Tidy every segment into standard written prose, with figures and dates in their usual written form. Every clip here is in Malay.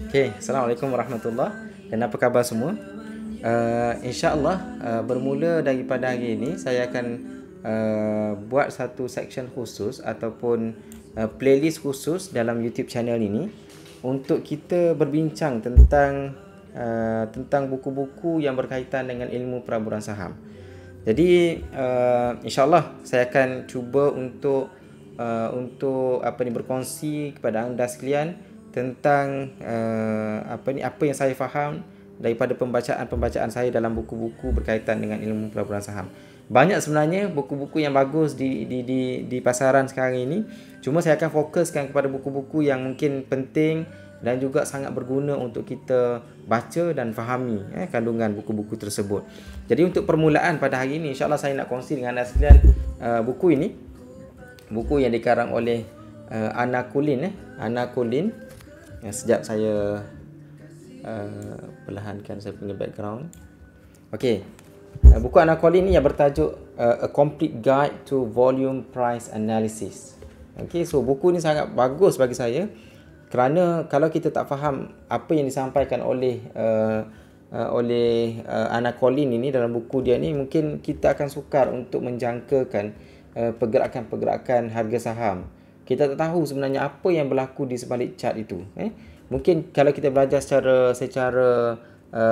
Okay, Assalamualaikum warahmatullahi. Dan apa khabar semua? InsyaAllah bermula daripada hari ini saya akan buat satu section khusus ataupun playlist khusus dalam YouTube channel ini untuk kita berbincang tentang buku-buku yang berkaitan dengan ilmu peraburan saham. Jadi insyaAllah saya akan cuba untuk berkongsi kepada anda sekalian tentang apa yang saya faham daripada pembacaan saya dalam buku-buku berkaitan dengan ilmu pelaburan saham. Banyak sebenarnya buku-buku yang bagus di pasaran sekarang ini. Cuma saya akan fokuskan kepada buku-buku yang mungkin penting dan juga sangat berguna untuk kita baca dan fahami kandungan buku-buku tersebut. Jadi untuk permulaan pada hari ini, insyaAllah saya nak kongsi dengan anda sekalian buku ini. Buku yang dikarang oleh Anna Collins. Anna Collins. Sekejap saya perlahankan saya punya background. Okey. Buku Anna Collins ni yang bertajuk A Complete Guide to Volume Price Analysis. Okey, so buku ni sangat bagus bagi saya kerana kalau kita tak faham apa yang disampaikan oleh Anna Collins ini dalam buku dia ni, mungkin kita akan sukar untuk menjangkakan pergerakan-pergerakan harga saham. Kita tak tahu sebenarnya apa yang berlaku di sebalik chart itu. Mungkin kalau kita belajar secara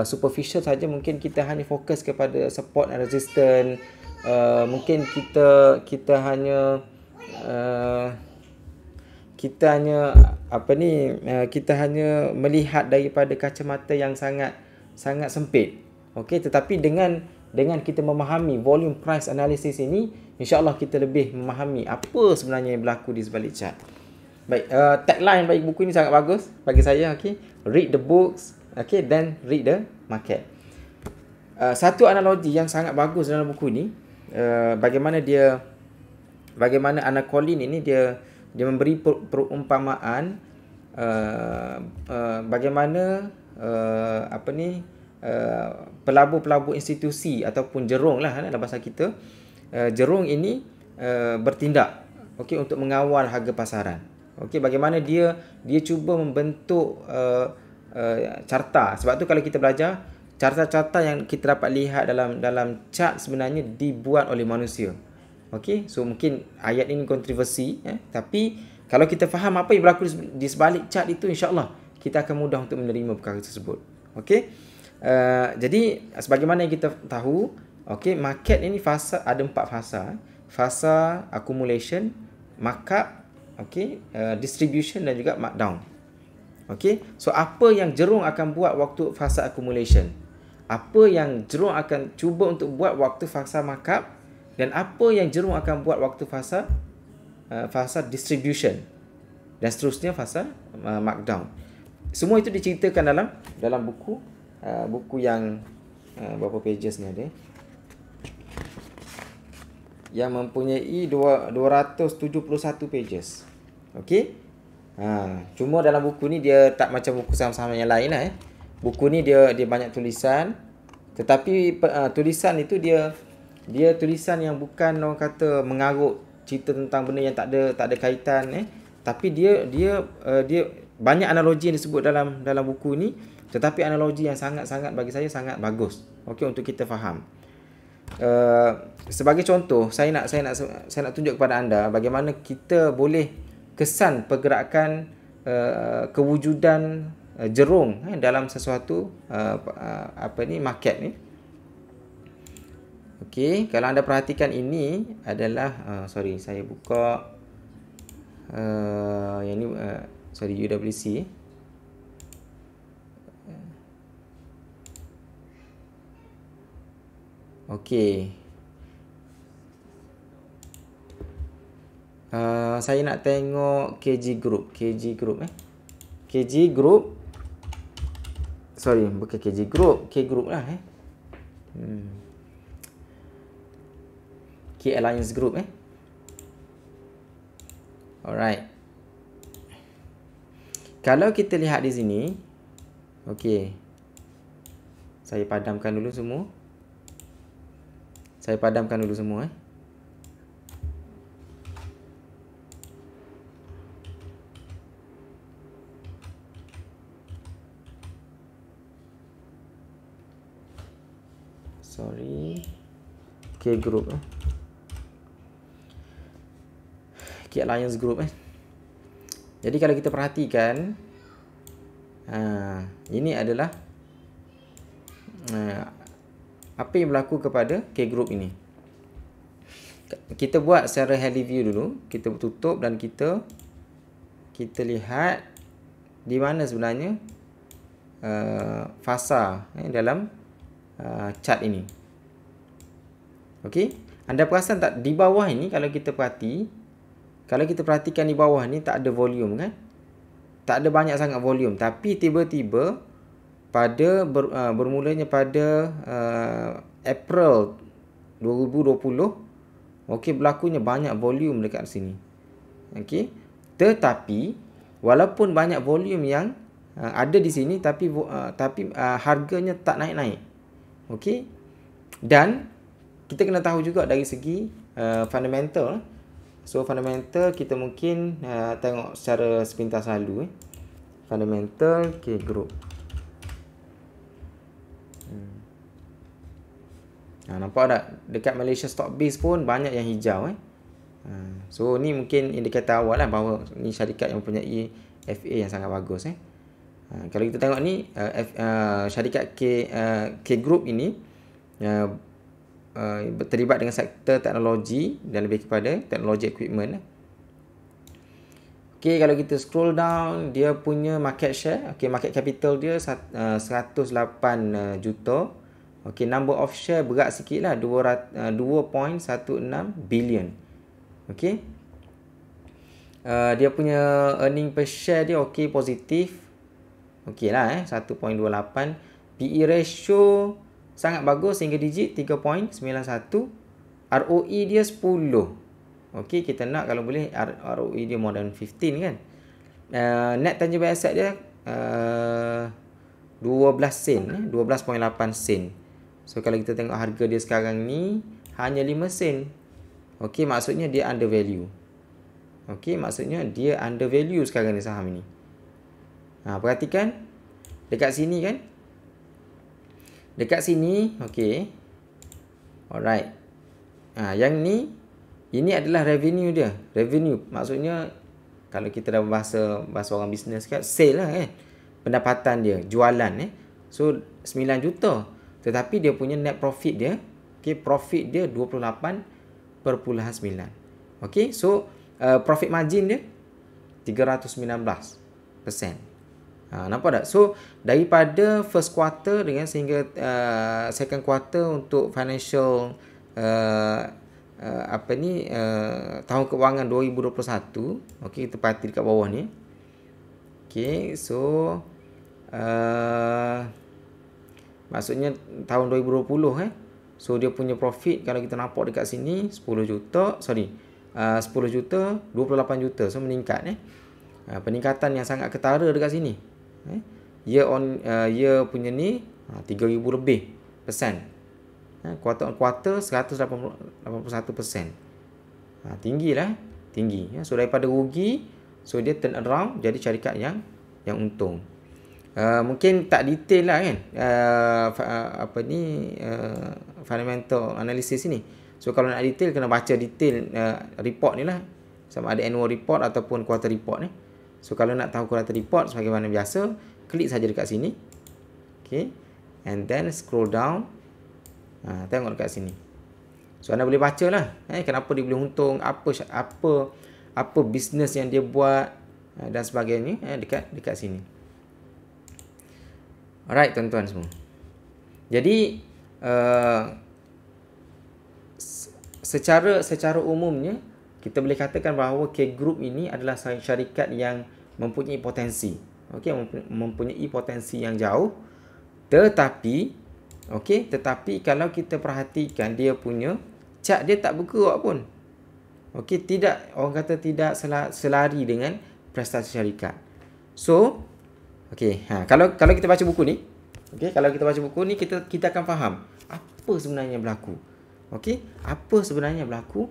superficial saja, mungkin kita hanya fokus kepada support and resistance. Mungkin kita hanya melihat daripada kacamata yang sangat sempit. Okey, tetapi dengan kita memahami volume price analysis ini, insya-Allah kita lebih memahami apa sebenarnya yang berlaku di sebalik chart. Baik, tagline bagi buku ini sangat bagus bagi saya. Okey, read the books, okey, then read the market. Satu analogi yang sangat bagus dalam buku ini, bagaimana Anna Collins ini dia memberi perumpamaan bagaimana pelabur-pelabur institusi ataupun jerung lah dalam bahasa kita. Jerung ini bertindak untuk mengawal harga pasaran. Bagaimana dia cuba membentuk carta. Sebab tu kalau kita belajar, carta-carta yang kita dapat lihat dalam chart sebenarnya dibuat oleh manusia. So mungkin ayat ini kontroversi, tapi kalau kita faham apa yang berlaku di sebalik chart itu, insya-Allah kita akan mudah untuk menerima perkara tersebut. Jadi sebagaimana yang kita tahu, market ini ada 4 fasa. Fasa accumulation, markup, distribution dan juga markdown. So apa yang jerung akan buat waktu fasa accumulation? Apa yang jerung akan cuba untuk buat waktu fasa markup? Dan apa yang jerung akan buat waktu fasa distribution? Dan seterusnya fasa markdown. Semua itu diceritakan dalam buku yang berapa pages ni ada? Yang mempunyai 271 pages. Cuma dalam buku ni dia tak macam buku saham-saham yang lain lah. Buku ni dia banyak tulisan, tetapi tulisan itu dia tulisan yang bukan orang kata mengarut cerita tentang benda yang tak ada kaitan, tapi dia banyak analogi yang disebut dalam buku ni, tetapi analogi yang sangat bagi saya sangat bagus untuk kita faham. Sebagai contoh, saya nak tunjuk kepada anda bagaimana kita boleh kesan pergerakan kewujudan jerung dalam sesuatu market ni. Kalau anda perhatikan, ini adalah saya buka yang ni UWC. Saya nak tengok KG Group. Bukan KG Group, K Group lah. K Alliance Group. Alright. Kalau kita lihat di sini, saya padamkan dulu semua. K Group K Alliance Group Jadi kalau kita perhatikan, ini adalah apa yang berlaku kepada K Group ini. Kita buat secara heavy view dulu. Kita tutup dan kita lihat di mana sebenarnya fasa dalam chart ini. Okey, anda perasan tak di bawah ini, kalau kita perhatikan di bawah ni tak ada volume kan? Tak ada banyak sangat volume, tapi tiba-tiba pada bermulanya pada April 2020, okey, berlakunya banyak volume dekat sini. Okey, tetapi walaupun banyak volume yang ada di sini, tapi harganya tak naik-naik. Okey, dan kita kena tahu juga dari segi fundamental. So fundamental kita mungkin tengok secara sepintas lalu. Fundamental K Group. Nampak tak? Dekat Malaysia Stock Base pun banyak yang hijau. So ni mungkin indikator awal lah bahawa ni syarikat yang mempunyai FA yang sangat bagus. Kalau kita tengok ni syarikat K Group ini terlibat dengan sektor teknologi dan lebih kepada teknologi equipment. Okey, kalau kita scroll down, dia punya market share, okey, market capital dia 108 juta. Okey, number of share berat sikit lah, 2.16 billion. Okey, dia punya earning per share dia okey, positif. Okey lah 1.28. PE ratio sangat bagus, single digit 3.91. ROE dia 10. Okey, kita nak kalau boleh ROE dia more than 15 kan. Net tangible asset dia 12 sen, 12.8 sen. So kalau kita tengok harga dia sekarang ni hanya 5 sen. Okey, maksudnya dia under value. Okey, maksudnya dia under value sekarang ni saham ni. Perhatikan dekat sini kan. Dekat sini, okey. Alright. Yang ni, ini adalah revenue dia. Revenue maksudnya kalau kita dah bahasa orang bisnes kan, sale lah kan. Pendapatan dia, jualan So 9 juta. Tetapi dia punya net profit dia, okey, profit dia 28.9. Okey, so profit margin dia 319%. Nampak tak? So daripada first quarter dengan sehingga second quarter untuk financial tahun kewangan 2021. Okey, kita perhati dekat bawah ni. Okey, so maksudnya tahun 2020 so dia punya profit kalau kita nampak dekat sini 10 juta, 10 juta, 28 juta. So meningkat peningkatan yang sangat ketara dekat sini. Year on year punya ni 3,000 lebih persen. Quarter on quarter 181%. Tinggi. So daripada rugi, so dia turn around jadi syarikat yang untung. Mungkin tak detail lah kan fundamental analysis ni. So kalau nak detail kena baca detail report ni lah, sama ada annual report ataupun quarter report ni. So kalau nak tahu quarter report sebagaimana biasa, klik saja dekat sini. Okay, and then scroll down. Tengok dekat sini. So anda boleh baca lah kenapa dia boleh untung, apa bisnes yang dia buat dan sebagainya dekat sini. Alright tuan-tuan semua. Jadi secara umumnya kita boleh katakan bahawa K Group ini adalah syarikat yang mempunyai potensi. Okey, mempunyai potensi yang jauh. Tetapi kalau kita perhatikan dia punya chart, dia tak bergerak pun. Okey, orang kata tidak selari dengan prestasi syarikat. So, kalau kita baca buku ni, kita akan faham apa sebenarnya berlaku. Okey, apa sebenarnya berlaku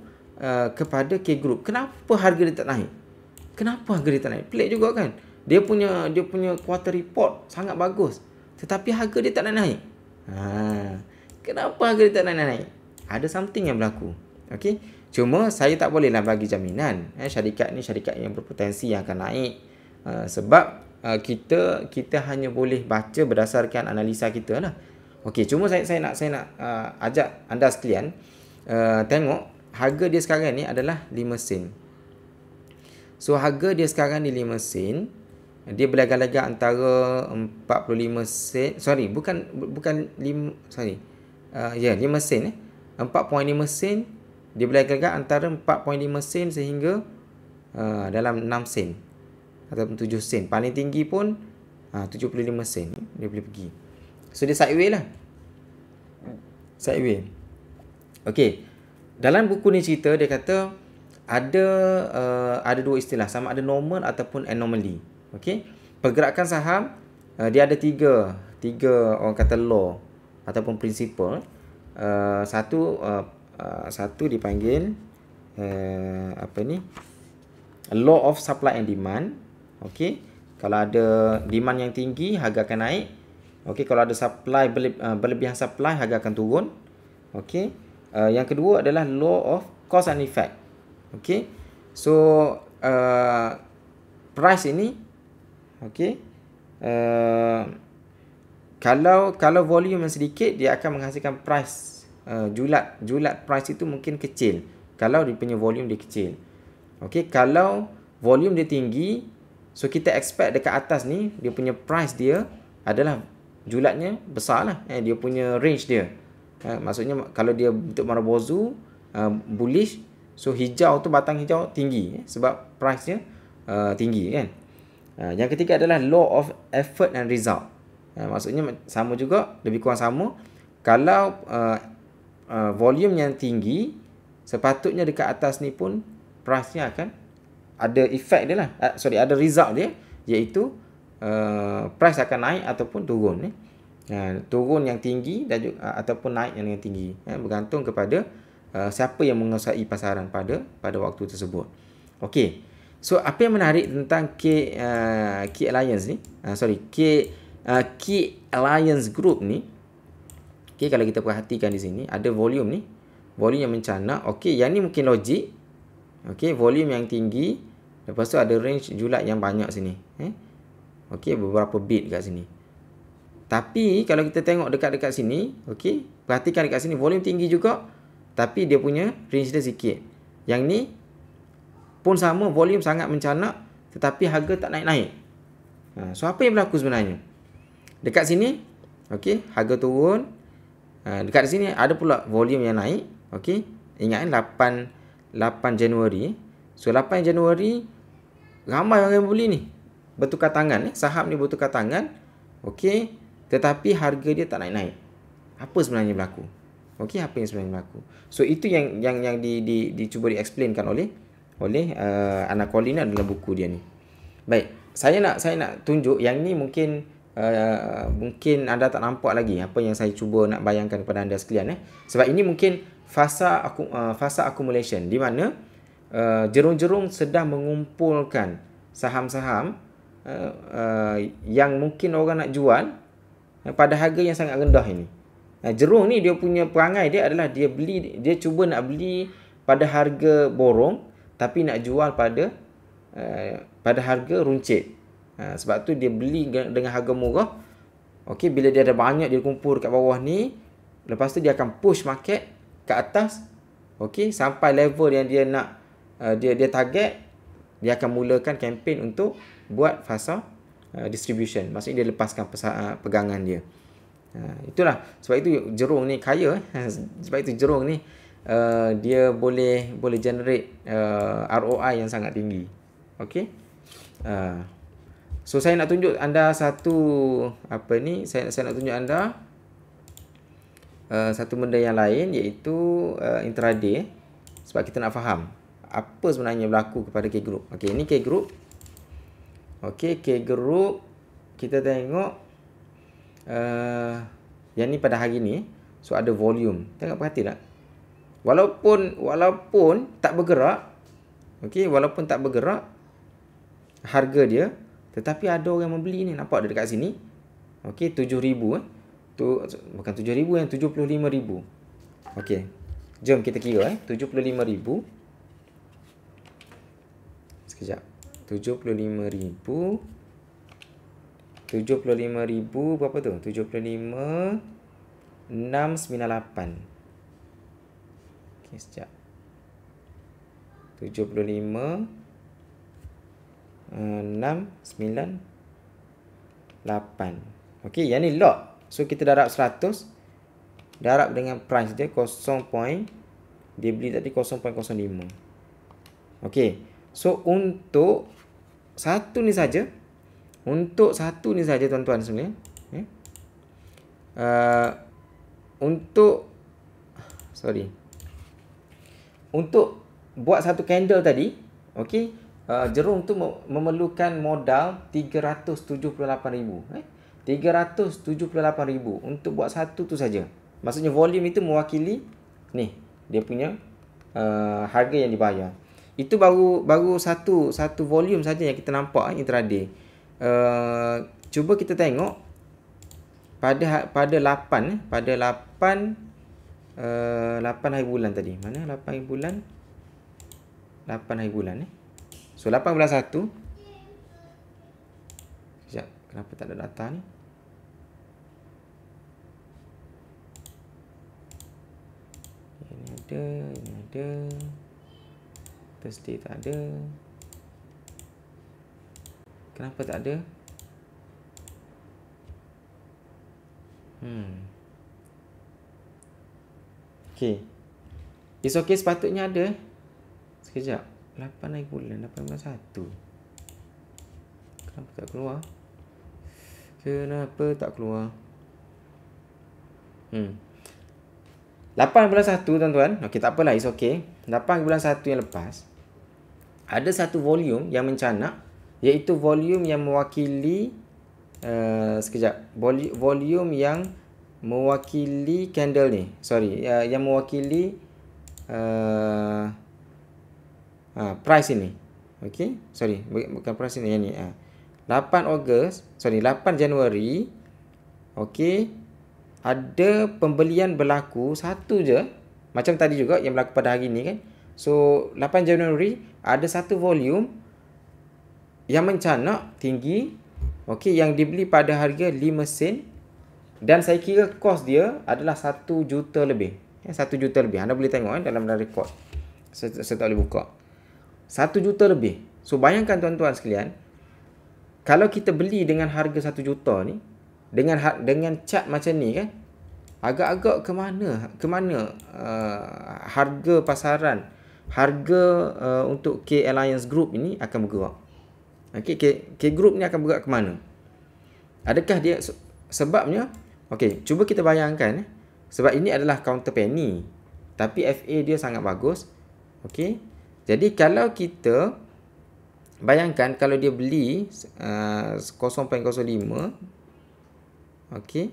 kepada K Group. Kenapa harga dia tak naik? Pelik juga kan? Dia punya quarter report sangat bagus, tetapi harga dia tak naik. Kenapa harga dia tak naik-naik? Ada something yang berlaku. Okey. Cuma saya tak bolehlah bagi jaminan syarikat ni syarikat yang berpotensi yang akan naik. Sebab kita hanya boleh baca berdasarkan analisa kita lah. Okey, cuma saya nak ajak anda sekalian tengok harga dia sekarang ni adalah 5 sen. So harga dia sekarang ni 5 sen. Dia berlaga-laga antara 45 sen. Sorry, bukan 5 sorry. 5 sen 4.5 sen. Dia berlaga-laga antara 4.5 sen sehingga dalam 6 sen ataupun 7 sen. Paling tinggi pun 75 sen dia boleh pergi. So dia sideways lah. Sideways. Okey. Dalam buku ni cerita dia kata ada dua istilah, sama ada normal ataupun anomaly. Okey. Pergerakan saham dia ada tiga orang kata law ataupun principle. Satu dipanggil law of supply and demand. Okey. Kalau ada demand yang tinggi, harga akan naik. Okey, kalau ada supply berlebihan supply, harga akan turun. Okey. Yang kedua adalah law of cause and effect. Okey. So price ini okey, kalau volume yang sedikit, dia akan menghasilkan price julat price itu mungkin kecil kalau dia punya volume dia kecil. Okey, kalau volume dia tinggi, so kita expect dekat atas ni dia punya price dia adalah julatnya besar lah. Dia punya range dia. Maksudnya kalau dia bentuk Marubozu bullish, so hijau tu, batang hijau tinggi sebab price dia tinggi kan. Yang ketiga adalah law of effort and result. Maksudnya sama juga, lebih kurang sama. Kalau volume yang tinggi, sepatutnya dekat atas ni pun price-nya akan ada effect dia lah. Ada result dia, iaitu price akan naik ataupun turun. Turun yang tinggi dan ataupun naik yang tinggi, bergantung kepada siapa yang menguasai pasaran pada waktu tersebut. Okey. So apa yang menarik tentang Key Alliance ni? Key Alliance Group ni. Okey, kalau kita perhatikan di sini ada volume ni. Volume yang mencanak. Okey, yang ni mungkin logik. Okey, volume yang tinggi. Lepas tu ada range julat yang banyak sini. Okey, beberapa bit kat sini. Tapi kalau kita tengok dekat-dekat sini, okey, perhatikan dekat sini volume tinggi juga, tapi dia punya range dia sikit. Yang ni pun sama, volume sangat mencanak, tetapi harga tak naik-naik. So apa yang berlaku sebenarnya? Dekat sini, okey, harga turun. Dekat sini ada pula volume yang naik. Okey, ingat 8 Januari. So 8 Januari ramai orang yang beli ni. Bertukar tangan, saham ni bertukar tangan. Okey, tetapi harga dia tak naik-naik. Apa sebenarnya berlaku? Okey, apa yang sebenarnya berlaku? So itu yang dicuba di-explainkan oleh Anna-Colleen dalam buku dia ni. Baik, saya nak tunjuk yang ni mungkin anda tak nampak lagi apa yang saya cuba nak bayangkan kepada anda sekalian. Sebab ini mungkin fasa accumulation, di mana jerung-jerung sedang mengumpulkan saham-saham yang mungkin orang nak jual pada harga yang sangat rendah ini. Jerung ni dia punya perangai dia adalah dia cuba nak beli pada harga borong, tapi nak jual pada harga runcit. Sebab tu dia beli dengan harga murah. Okey, bila dia ada banyak dia kumpul kat bawah ni, lepas tu dia akan push market ke atas. Okey, sampai level yang dia nak dia target, dia akan mulakan kempen untuk buat fasa distribution. Maksudnya dia lepaskan pegangan dia. Itulah sebab itu jerung ni kaya. Sebab itu jerung ni dia boleh generate ROI yang sangat tinggi. Okey. So saya nak tunjuk anda saya nak tunjuk anda satu benda yang lain, iaitu intraday. Sebab kita nak faham apa sebenarnya berlaku kepada K Group. Okey, ini K Group. Okey, K Group kita tengok yang ni pada hari ni. So ada volume. Tengok, perhati tak? Walaupun tak bergerak, okey, walaupun tak bergerak harga dia, tetapi ada orang membeli ni. Nampak dia dekat sini. Okey, 7,000 tu bukan 7,000 yang 75,000. Okey. Jom kita kira 75,000. Sekejap. 75,000 berapa tu? 75,698. Okey, sekejap. 75,698. Okey, yang ni lot. So kita darab 100. Darab dengan price dia 0. Dia beli tadi 0.05. Okey. So untuk satu ni saja. Untuk satu ni saja tuan-tuan sebenarnya. Untuk buat satu candle tadi, okey, Jerung tu memerlukan modal 378,000. 378,000 untuk buat satu tu saja. Maksudnya volume itu mewakili ni dia punya harga yang dibayar. Itu baru satu volume saja yang kita nampak intraday. Cuba kita tengok pada 8 hari bulan tadi. Mana 8 hari bulan? 8 hari bulan So 8 bulan 1. Sekejap, kenapa tak ada data ni? Ini ada. Thursday tak ada. Kenapa tak ada? Okay. It's okay, sepatutnya ada. Sekejap. 8 hari bulan, 8 bulan 1. Kenapa tak keluar? Kenapa tak keluar? 8 bulan 1 tuan-tuan. Okey, tak apalah, it's okay. 8 bulan 1 yang lepas, ada satu volume yang mencanak, iaitu volume yang mewakili volume yang mewakili candle ni. Yang mewakili price ini. Okey, bukan price ini, yang ni. 8 Januari. Okey, ada pembelian berlaku satu je, macam tadi juga yang berlaku pada hari ni kan. So 8 Januari ada satu volume yang mencanak tinggi, okey, yang dibeli pada harga 5 sen, dan saya kira kos dia adalah 1 juta lebih. 1 juta lebih. Anda boleh tengok dalam rekod. Saya tak boleh buka. 1 juta lebih. So bayangkan tuan-tuan sekalian, kalau kita beli dengan harga 1 juta ni, dengan chart macam ni kan, agak-agak ke mana harga pasaran, harga untuk K Alliance Group ini akan bergerak. Okey, K Group ni akan bergerak ke mana? Adakah dia sebabnya? Okey, cuba kita bayangkan, sebab ini adalah counter penny, tapi FA dia sangat bagus. Okey. Jadi kalau kita bayangkan kalau dia beli 0.05, okey.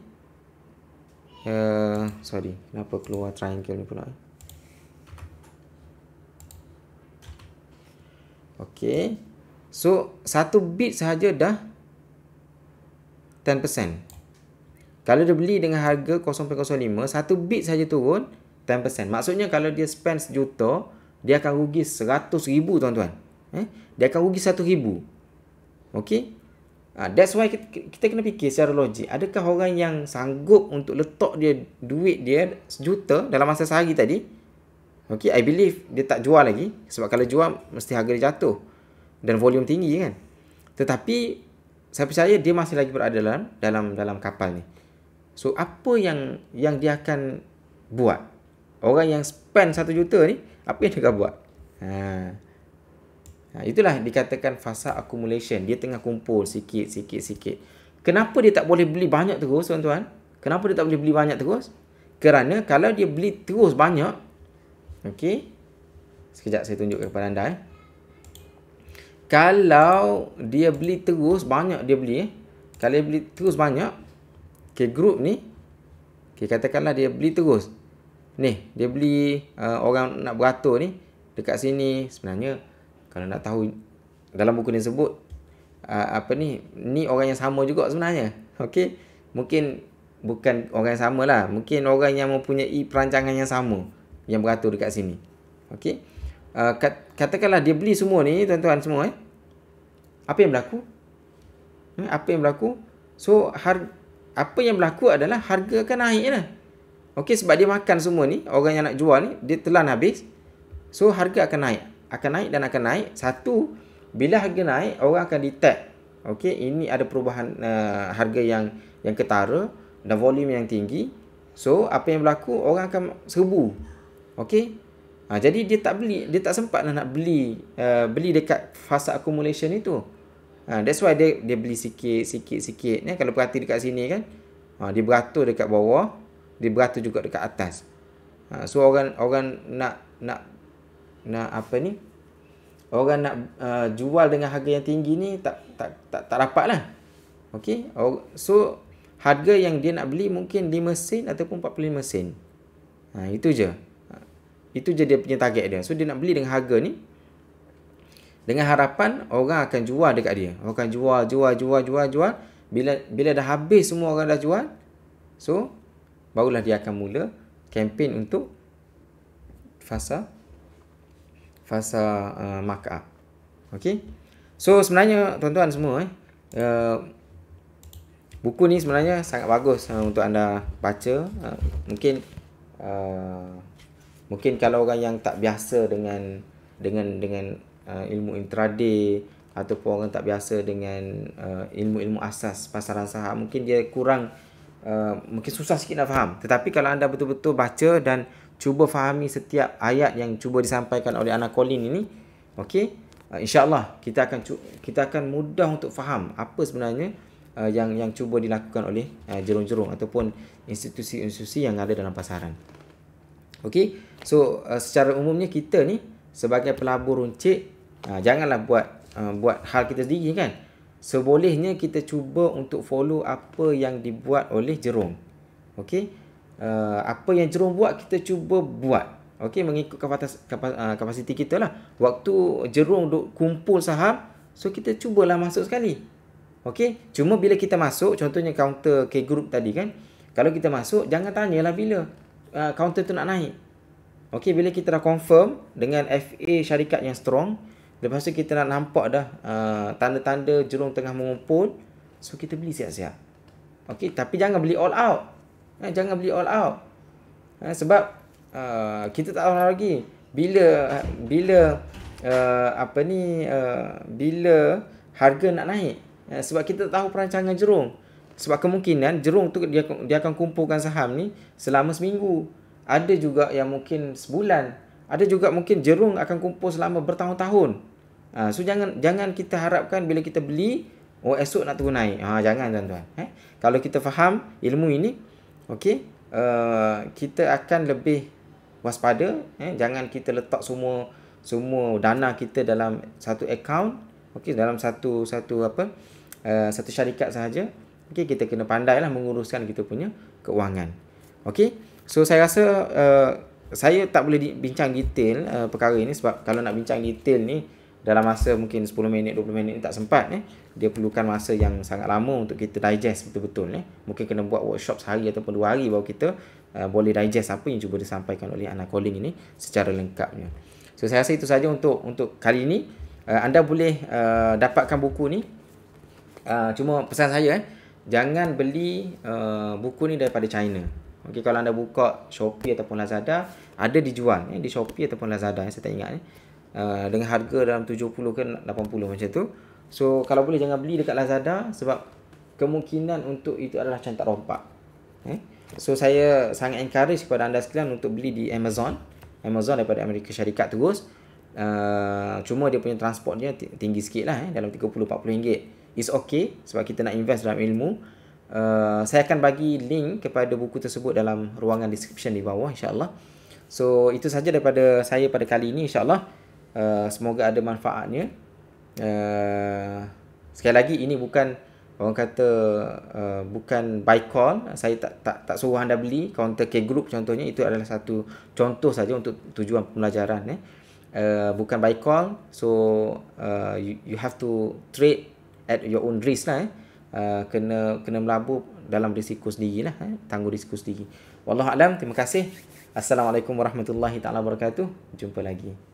Kenapa keluar triangle ni pula? Okey. So, 1 bit sahaja dah 10%. Kalau dia beli dengan harga 0.05, 1 bit saja turun 10%. Maksudnya kalau dia spend 1 juta, dia akan rugi 100,000 tuan-tuan. Dia akan rugi 1,000. Okey? That's why kita kena fikir secara logik. Adakah orang yang sanggup untuk letak dia duit dia 1 juta dalam masa sehari tadi? Okey, I believe dia tak jual lagi. Sebab kalau jual, mesti harga dia jatuh. Dan volume tinggi kan. Tetapi saya percaya dia masih lagi berada dalam kapal ni. So apa yang dia akan buat? Orang yang spend 1 juta ni, apa yang dia akan buat? Itulah dikatakan fasa accumulation. Dia tengah kumpul sikit. Kenapa dia tak boleh beli banyak terus tuan-tuan? Kenapa dia tak boleh beli banyak terus? Kerana kalau dia beli terus banyak, okey. Sekejap saya tunjukkan kepada anda. Kalau dia beli terus banyak, kalau dia beli terus banyak, okay, group ni, okay, katakanlah dia beli terus. Ni, dia beli orang nak beratur ni dekat sini. Sebenarnya kalau nak tahu, dalam buku ni sebut ni orang yang sama juga sebenarnya. Okey, mungkin bukan orang yang sama lah. Mungkin orang yang mempunyai perancangan yang sama yang beratur dekat sini. Okey. Katakanlah dia beli semua ni tuan-tuan semua apa yang berlaku? Apa yang berlaku? So apa yang berlaku adalah harga akan naik lah. Okey, sebab dia makan semua ni, orang yang nak jual ni dia telan habis. So harga akan naik. Akan naik dan akan naik. Satu, bila harga naik, orang akan detect. Okey, ini ada perubahan harga yang ketara dan volume yang tinggi. So apa yang berlaku, orang akan serbu. Okey. Jadi dia tak sempat nak beli dekat fasa accumulation itu. That's why dia beli sikit. Kalau perhati dekat sini kan, dia beratur dekat bawah, dia beratur juga dekat atas. So orang nak apa ni? Orang nak jual dengan harga yang tinggi ni tak dapat lah. Okey. So harga yang dia nak beli mungkin 5 sen ataupun 45 sen. Itu je. Itu je dia punya target dia. So dia nak beli dengan harga ni dengan harapan orang akan jual dekat dia. Orang akan jual. Bila dah habis semua orang dah jual, so barulah dia akan mula kempen untuk fasa markup. Okey. So sebenarnya tuan-tuan semua buku ni sebenarnya sangat bagus untuk anda baca. Mungkin kalau orang yang tak biasa dengan ilmu intraday ataupun orang tak biasa dengan ilmu-ilmu asas pasaran saham, mungkin dia kurang mungkin susah sikit nak faham. Tetapi kalau anda betul-betul baca dan cuba fahami setiap ayat yang cuba disampaikan oleh Anna Colleen ini, okey, insya-Allah kita akan mudah untuk faham apa sebenarnya yang cuba dilakukan oleh jerung-jerung ataupun institusi-institusi yang ada dalam pasaran. Okey. So secara umumnya kita ni sebagai pelabur runcit, janganlah buat hal kita sendiri kan. Sebolehnya kita cuba untuk follow apa yang dibuat oleh jerung. Okey. Apa yang jerung buat kita cuba buat. Okey, mengikut kapasiti kita lah. Waktu jerung duk kumpul saham, so kita cubalah masuk sekali. Okey. Cuma bila kita masuk, contohnya counter K Group tadi kan, kalau kita masuk jangan tanyalah bila counter tu nak naik. Okey, bila kita dah confirm dengan FA syarikat yang strong, lepas tu kita nak nampak dah tanda-tanda jerung tengah mengumpul, so kita beli siap-siap. Okey, tapi jangan beli all out. Jangan beli all out. Sebab kita tak tahu lagi bila bila harga nak naik. Sebab kita tak tahu perancangan jerung. Sebab kemungkinan jerung tu dia akan kumpulkan saham ni selama seminggu. Ada juga yang mungkin sebulan. Ada juga mungkin jerung akan kumpul selama bertahun-tahun. So jangan kita harapkan bila kita beli, esok nak turun naik. Jangan tuan-tuan. Kalau kita faham ilmu ini, okey, kita akan lebih waspada. Jangan kita letak semua dana kita dalam satu account, okey, dalam satu syarikat sahaja. Okey, kita kena pandailah menguruskan kita punya keuangan. Okey. So saya rasa saya tak boleh bincang detail perkara ini sebab kalau nak bincang detail ni dalam masa mungkin 10 minit 20 minit ni tak sempat. Dia perlukan masa yang sangat lama untuk kita digest betul-betul. Mungkin kena buat workshop sehari ataupun 2 hari baru kita boleh digest apa yang cuba disampaikan oleh Anna Colleen ini secara lengkapnya. So saya rasa itu saja untuk kali ini. Anda boleh dapatkan buku ni. Cuma pesan saya jangan beli buku ni daripada China. Okey, kalau anda buka Shopee ataupun Lazada, ada dijual di Shopee ataupun Lazada, saya tak ingat dengan harga dalam 70 ke 80 macam tu. So kalau boleh jangan beli dekat Lazada sebab kemungkinan untuk itu adalah cantak rompak. So saya sangat encourage kepada anda sekalian untuk beli di Amazon daripada Amerika Syarikat terus. Cuma dia punya transportnya tinggi sikit lah, dalam 30-40 ringgit. It's okay sebab kita nak invest dalam ilmu. Saya akan bagi link kepada buku tersebut dalam ruangan description di bawah, insyaAllah. So itu saja daripada saya pada kali ini, insyaAllah. Semoga ada manfaatnya. Sekali lagi, ini bukan orang kata bukan buy call. Saya tak suruh anda beli counter K Group contohnya. Itu adalah satu contoh saja untuk tujuan pembelajaran. Bukan buy call. So you have to trade at your own risk lah. kena melabur dalam risiko sendirilah, tanggung risiko sendiri. Wallahu alam. Terima kasih. Assalamualaikum warahmatullahi taala wabarakatuh. Jumpa lagi.